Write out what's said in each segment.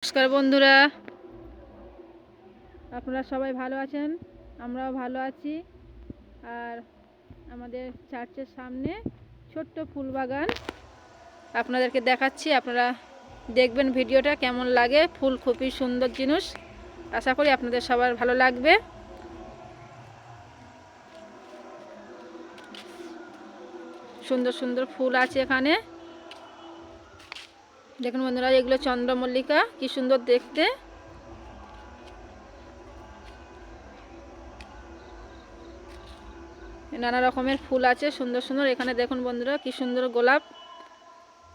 নমস্কার বন্ধুরা, আপনারা সবাই ভালো আছেন? আমরাও ভালো আছি। আর আমাদের চার্চের সামনে ছোট্ট ফুল বাগান আপনাদেরকে দেখাচ্ছি। আপনারা দেখবেন ভিডিওটা কেমন লাগে। ফুল খুবই সুন্দর জিনিস, আশা করি আপনাদের সবার ভালো লাগবে। সুন্দর সুন্দর ফুল আছে এখানে, দেখুন বন্ধুরা। এগুলো চন্দ্রমল্লিকা, কি সুন্দর দেখতে। নানা রকমের ফুল আছে সুন্দর সুন্দর। এখানে দেখুন বন্ধুরা কি সুন্দর গোলাপ।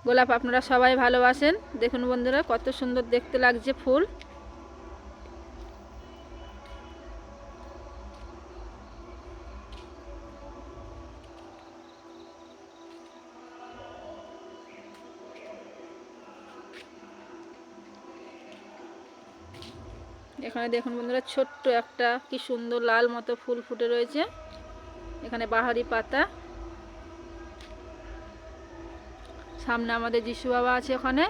গোলাপ আপনারা সবাই ভালোবাসেন। দেখুন বন্ধুরা কত সুন্দর দেখতে লাগছে ফুল। এখানে দেখুন বন্ধুরা ছোট্ট একটা কি সুন্দর লাল মতো ফুল ফুটে রয়েছে। এখানে বাহারি পাতা। সামনে আমাদের যিশু বাবা আছে। ওখানে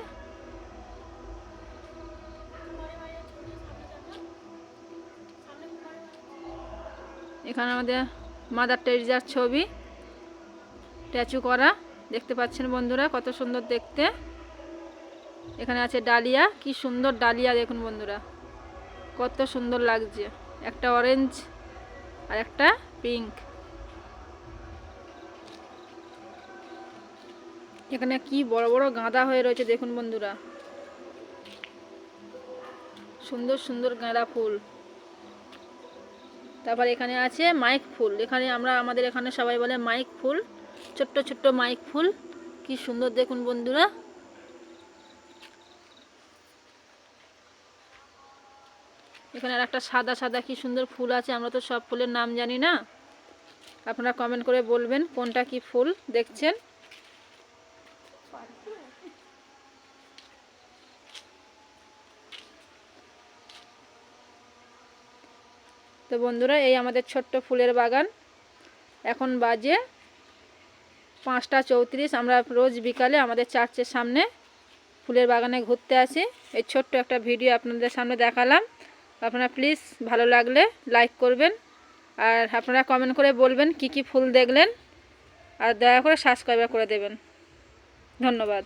এখানে আমাদের মাদার টেরেসার ছবি স্ট্যাচু করা, দেখতে পাচ্ছেন বন্ধুরা কত সুন্দর দেখতে। এখানে আছে ডালিয়া, কি সুন্দর ডালিয়া দেখুন বন্ধুরা, কত সুন্দর লাগছে। একটা অরেঞ্জ আর একটা পিঙ্ক। এখানে কি বড় বড় গাঁদা হয়ে রয়েছে দেখুন বন্ধুরা, সুন্দর সুন্দর গাঁদা ফুল। তারপর এখানে আছে মাইক ফুল। এখানে আমাদের এখানে সবাই বলে মাইক ফুল, ছোট্ট ছোট্ট মাইক ফুল, কি সুন্দর দেখুন বন্ধুরা। এখানে আর একটা সাদা সাদা কি সুন্দর ফুল আছে। আমরা তো সব ফুলের নাম জানি না, আপনারা কমেন্ট করে বলবেন কোনটা কি ফুল দেখছেন। তো বন্ধুরা এই আমাদের ছোট্ট ফুলের বাগান। এখন বাজে 5টা 34। আমরা রোজ বিকালে আমাদের চার্চের সামনে ফুলের বাগানে ঘুরতে আসি। এই ছোট্ট একটা ভিডিও আপনাদের সামনে দেখালাম। আপনারা প্লিজ ভালো লাগলে লাইক করবেন, আর আপনারা কমেন্ট করে বলবেন কি কি ফুল দেখলেন, আর দয়া করে সাবস্ক্রাইব করে দেবেন। ধন্যবাদ।